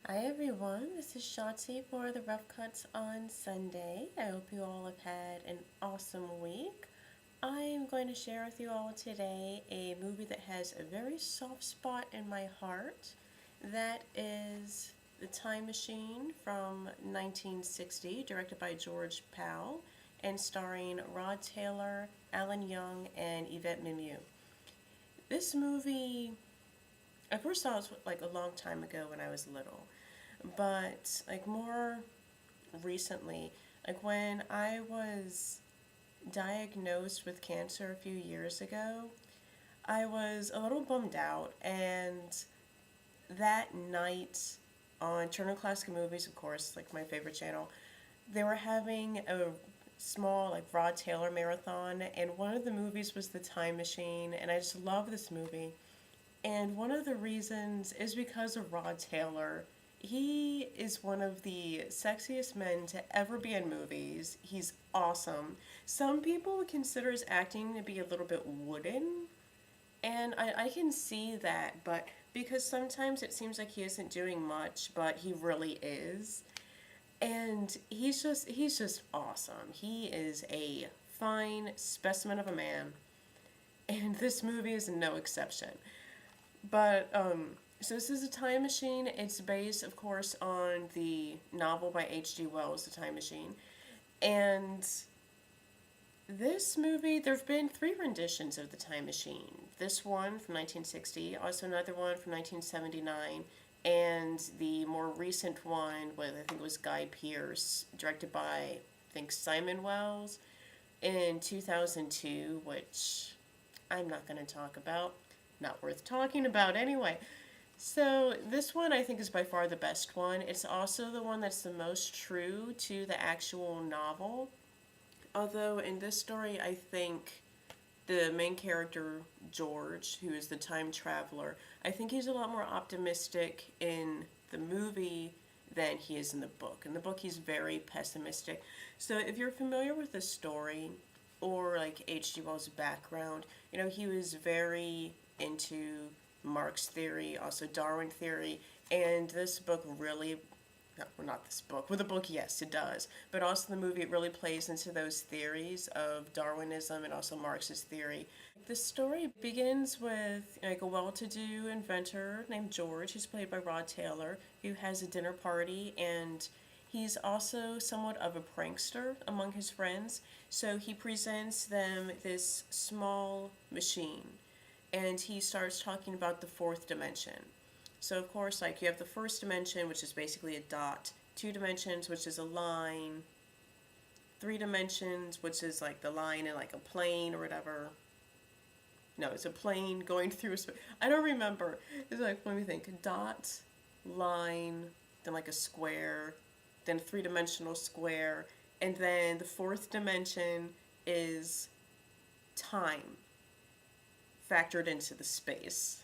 Hi everyone, this is Shotzi for the Rough Cuts on Sunday. I hope you all have had an awesome week. I am going to share with you all today a movie that has a very soft spot in my heart. That is The Time Machine from 1960, directed by George Powell, and starring Rod Taylor, Alan Young, and Yvette Mimieux. This movie, I first saw it like a long time ago when I was little, but like more recently, like when I was diagnosed with cancer a few years ago, I was a little bummed out, and that night on Turner Classic Movies, of course, like my favorite channel, they were having a small like Rod Taylor marathon, and one of the movies was The Time Machine, and I just love this movie. And one of the reasons is because of Rod Taylor. He is one of the sexiest men to ever be in movies. He's awesome. Some people would consider his acting to be a little bit wooden, and I can see that, but because sometimes it seems like he isn't doing much, but he really is. And he's just awesome. He is a fine specimen of a man, and this movie is no exception. But so this is a time machine. It's based, of course, on the novel by H.G. Wells, The Time Machine. And this movie, there have been three renditions of The Time Machine. This one from 1960, also another one from 1979, and the more recent one with, I think it was Guy Pearce, directed by, I think, Simon Wells in 2002, which I'm not going to talk about. Not worth talking about anyway. So this one I think is by far the best one. It's also the one that's the most true to the actual novel. Although in this story I think the main character, George, who is the time traveler, I think he's a lot more optimistic in the movie than he is in the book. In the book he's very pessimistic. So if you're familiar with the story or like H.G. Wells' background, he was very into Marx theory, also Darwin theory, and this book really, no, well, not this book, well, the book, yes, it does, but also the movie, it really plays into those theories of Darwinism and also Marxist theory. The story begins with like a well-to-do inventor named George, who's played by Rod Taylor, who has a dinner party, and he's also somewhat of a prankster among his friends, so he presents them this small machine, and he starts talking about the fourth dimension. So of course, like you have the first dimension, which is basically a dot, two dimensions, which is a line, three dimensions, which is like the line in like a plane or whatever. No, it's a plane going through a space. I don't remember. It's like, let me think. Dot, line, then like a square, then a three-dimensional square, and then the fourth dimension is time factored into the space.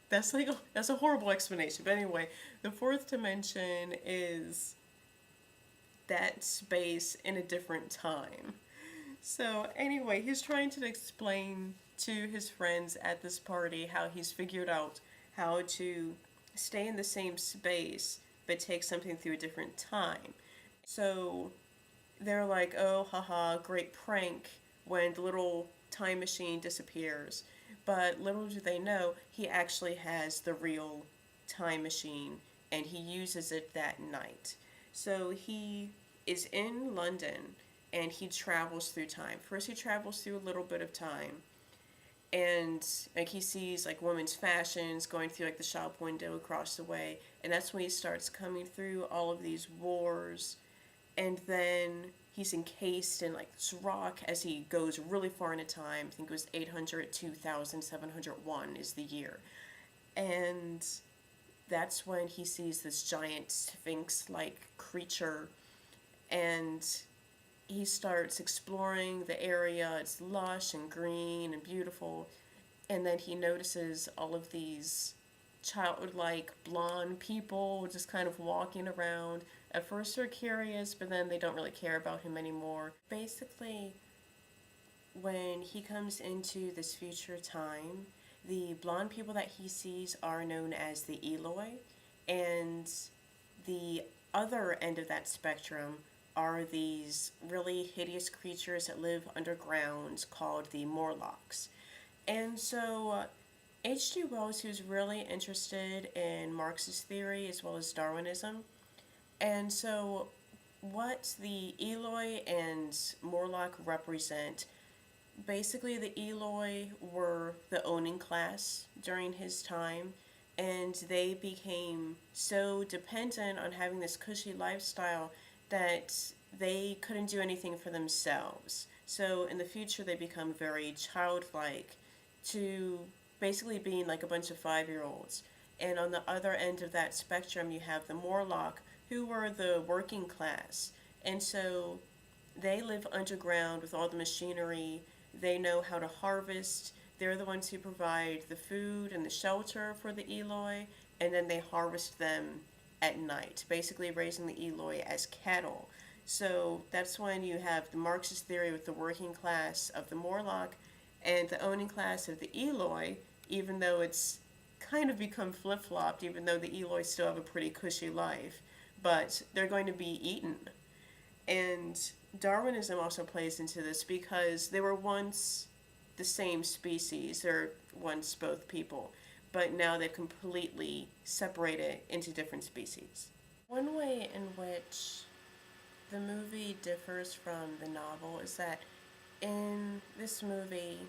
That's a horrible explanation. But anyway, the fourth dimension is that space in a different time. So anyway, he's trying to explain to his friends at this party how he's figured out how to stay in the same space but take something through a different time. So they're like, oh, haha, great prank when the little time machine disappears. But little do they know, he actually has the real time machine and he uses it that night. So he is in London and he travels through time. First, he travels through a little bit of time, and like he sees like women's fashions going through like the shop window across the way, and that's when he starts coming through all of these wars, and then he's encased in like this rock as he goes really far into time. I think it was 800 2701 is the year, and that's when he sees this giant sphinx-like creature, and he starts exploring the area. It's lush and green and beautiful, and then he notices all of these childlike blonde people just kind of walking around. At first they're curious, but then they don't really care about him anymore. Basically, when he comes into this future time, the blonde people that he sees are known as the Eloy, And the other end of that spectrum are these really hideous creatures that live underground called the Morlocks. And so H.G. Wells, who's really interested in Marxist theory as well as Darwinism, and so what the Eloy and Morlock represent, basically the Eloy were the owning class during his time, and they became so dependent on having this cushy lifestyle that they couldn't do anything for themselves. So in the future, they become very childlike to basically being like a bunch of 5 year olds. And on the other end of that spectrum, you have the Morlock, who were the working class. And so they live underground with all the machinery. They know how to harvest. They're the ones who provide the food and the shelter for the Eloy, and then they harvest them at night, basically raising the Eloy as cattle. So that's when you have the Marxist theory with the working class of the Morlock and the owning class of the Eloy, even though it's kind of become flip-flopped, even though the Eloy still have a pretty cushy life, but they're going to be eaten. And Darwinism also plays into this because they were once the same species, they're once both people, but now they've completely separated into different species. One way in which the movie differs from the novel is that in this movie,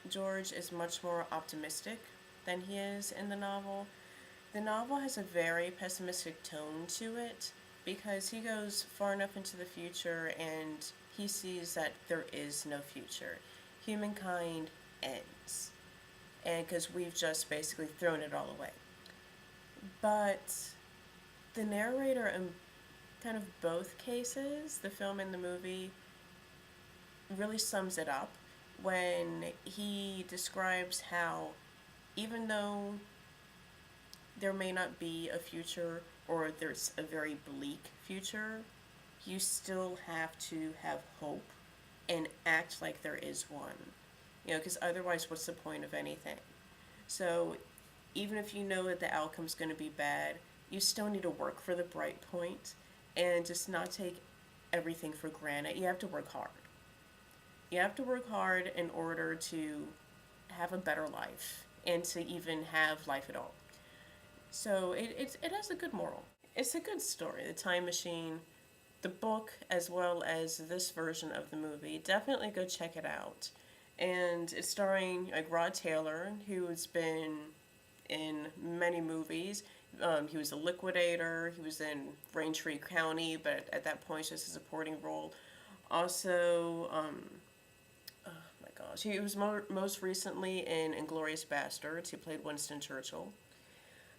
George is much more optimistic than he is in the novel. The novel has a very pessimistic tone to it because he goes far enough into the future and he sees that there is no future. Humankind ends. And because we've just basically thrown it all away. But the narrator in kind of both cases, the film and the movie, really sums it up when he describes how even though there may not be a future or there's a very bleak future, you still have to have hope and act like there is one. Because otherwise, what's the point of anything? So, even if you know that the outcome's going to be bad, you still need to work for the bright point and just not take everything for granted. You have to work hard. You have to work hard in order to have a better life and to even have life at all. So it has a good moral. It's a good story. The Time Machine, the book, as well as this version of the movie. Definitely go check it out. And it's starring Rod Taylor, who's been in many movies. He was a liquidator. He was in Braintree County, but at that point, just a supporting role. Also, oh my gosh, he was most recently in *Inglourious Basterds*. He played Winston Churchill.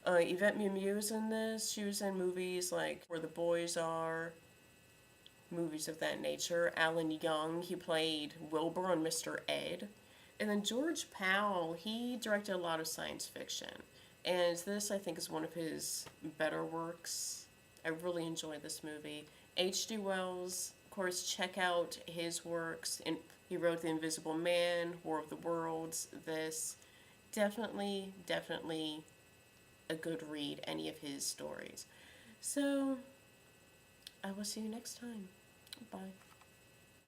Yvette Mimieux in this. She was in movies like Where the Boys Are, movies of that nature. Alan Young, he played Wilbur on Mr. Ed. And then George Powell, he directed a lot of science fiction. And this, I think, is one of his better works. I really enjoyed this movie. H.G. Wells, of course, check out his works. And he wrote The Invisible Man, War of the Worlds, this. Definitely a good read, any of his stories. So, I will see you next time. Bye.